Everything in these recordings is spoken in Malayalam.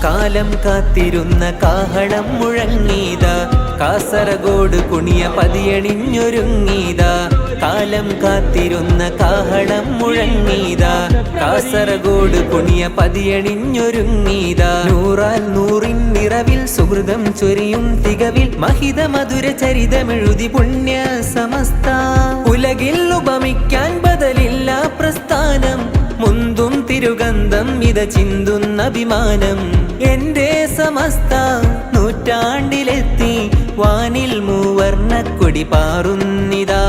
കാലം കാത്തിരുന്ന കാഹളം മുഴങ്ങീതാ, കാസർഗോഡ് കുണിയ പതിയണിഞ്ഞൊരുങ്ങീതാ. കാലം കാത്തിരുന്ന കാഹളം മുഴങ്ങീതാ, കാസർഗോഡ് കുണിയ പതിയണിഞ്ഞൊരുങ്ങീതാ. നൂറാൽ നൂറിൻ നിറവിൽ സുഹൃതം ചൊരിയും തികവിൽ മഹിത മധുര ചരിതമെഴുതി പുണ്യ സമസ്ത. ഉലകിൽ ഉപമിക്കാൻ ബദലില്ല പ്രസ്ഥാനം, മുന്തും തിരുഗന്ധം ഇത ചിന്തുന്ന അഭിമാനം. എന്റെ സമസ്ത നൂറ്റാണ്ടിലെത്തി വാനിൽ മൂവർണ്ണക്കൊടി പാറുന്നിതാ.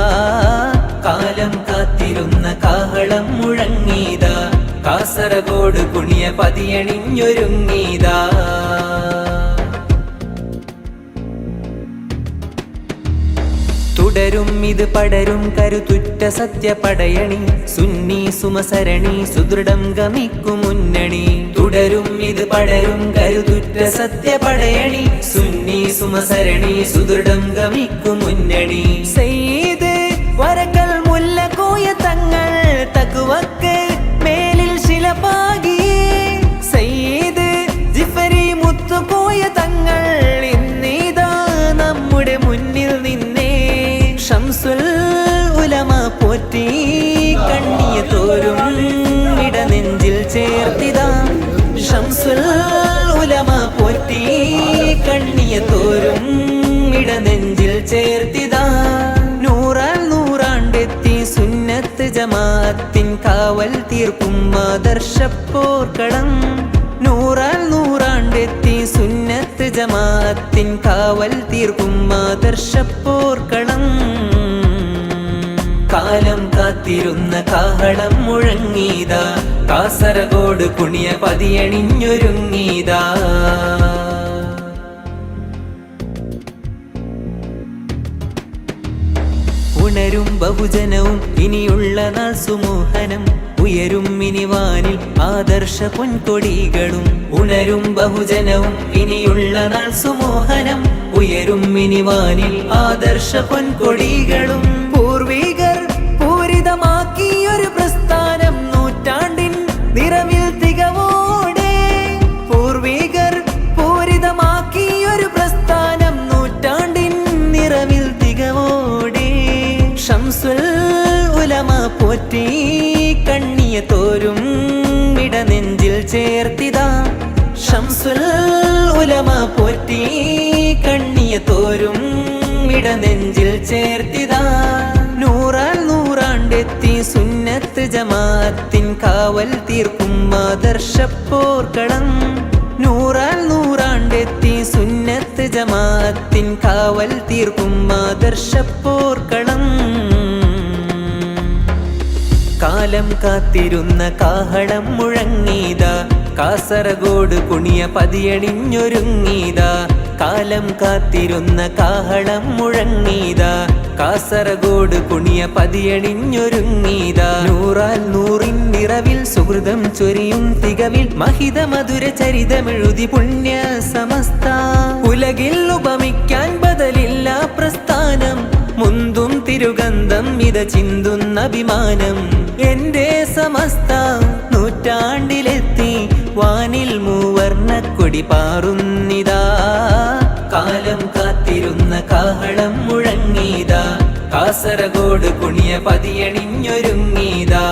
കാലം കാത്തിരുന്ന കാഹളം മുഴങ്ങീതാ, കാസർഗോഡ് കുണിയ പതിയണിഞ്ഞൊരുങ്ങീതാ. തുടരും ഇത് പടരും കരുതുറ്റ സത്യപടയണി, സുന്നി സുമസരണി സുദൃഢം ഗമിക്കും മുന്നണി. തുടരും ഇത് പടരും കരുതുറ്റ സത്യപടയണി, സുന്നി സുമസരണി സുദൃഢം ഗമിക്കും മുന്നണി. സയ്യിദ് വരക്കൽ മുല്ലക്കോയ തങ്ങൾ തഖ്വക്ക് മേലിൽ ശിലപാകി, സയ്യിദ് ജിഫരി മുത്തുകോയ തങ്ങൾ ഇന്നിതാ നമ്മുടെ മുന്നിൽ നിന്നേ. ശംസുൽ ഉലമ പോറ്റി കണ്ണിയ തോരും ഇടനെഞ്ചിൽ ചേർത്തിതാ. ശംസുൽ ഉലമ പോറ്റി കണ്ണിയ തോരും ഇടനെഞ്ചിൽ ചേർത്തിതാ. നൂറാൽ നൂറാണ്ടെത്തി സുന്നത്ത് ജമാഅത്തിൻ കാവൽ തീർക്കും ആദർശപ്പോർക്കളം. നൂറാൽ നൂറാണ്ടെത്തി സുന്നത്ത് ജമാഅത്തിൻ കാവൽ തീർക്കും ആദർശപ്പോർക്കളം. കാലം കാത്തിരുന്ന കാഹളം മുഴങ്ങീതാ, കാസർഗോഡ് കുണിയ പതിയണിഞ്ഞൊരുങ്ങീതാ. ഉണരും ബഹുജനവും ഇനിയുള്ള നാൾ സുമോഹനം, ഉയരും മിനിവാനിൽ ആദർശ പൊൻകൊടികളും. ഉണരും ബഹുജനവും ഇനിയുള്ള നാൾ സുമോഹനം, ഉയരും മിനിവാനിൽ ആദർശ പൊൻകൊടികളും. പൂർവികർ പൂരിതമാക്കിയൊരു പ്രസ്ഥാനം നൂറ്റാണ്ടിൻ നിറവിൽ തികവോടെ. പൂർവികർ പൂരിതമാക്കിയൊരു പ്രസ്ഥാനം നൂറ്റാണ്ടിൻ നിറവിൽ തികവോടെ. ശംസുൽ ഉലമ പോറ്റി കണ്ണിയ തോരും ഇടനെഞ്ചിൽ ചേർത്തിതാ. ശംസുൽ ഉലമ പോറ്റി കണ്ണിയ തോരും ഇടനെഞ്ചിൽ ചേർത്തിതാ. നൂറാൽ നൂറാണ്ടെത്തി സുന്നത്ത് ജമാഅത്തിൻ കാവൽ തീർക്കും ആദർശപ്പോർക്കളം. നൂറാൽ നൂറാണ്ടെത്തി സുന്നത്ത് ജമാഅത്തിൻ കാവൽ തീർക്കും ആദർശപ്പോർക്കളം. കാലം കാത്തിരുന്ന കാഹളം മുഴങ്ങീതാ, കാസർഗോഡ് കുണിയ പതിയണിഞ്ഞൊരുങ്ങീതാ. കാലം കാത്തിരുന്ന കാഹളം മുഴങ്ങീതാ, കാസർഗോഡ് കുണിയ പതിയണിഞ്ഞൊരുങ്ങീതാ. നൂറാൽ നൂറിൻ നിറവിൽ സുഹൃതം ചൊരിയും തികവിൽ മഹിത മധുര ചരിതമെഴുതി പുണ്യ സമസ്ത. ഉലകിൽ ഉപമിക്കാൻ ബദലില്ല പ്രസ്ഥാനം, മുന്തും തിരുഗന്ധം ഇത ചിന്തുന്ന അഭിമാനം. എന്റെ സമസ്ത നൂറ്റാണ്ടിലെത്തി വാനിൽ മൂവർണ്ണക്കൊടി പാറുന്നിതാ. കാലം കാത്തിരുന്ന കാഹളം മുഴങ്ങീതാ, കാസർഗോഡ് കുണിയ പതിയണിഞ്ഞൊരുങ്ങീതാ.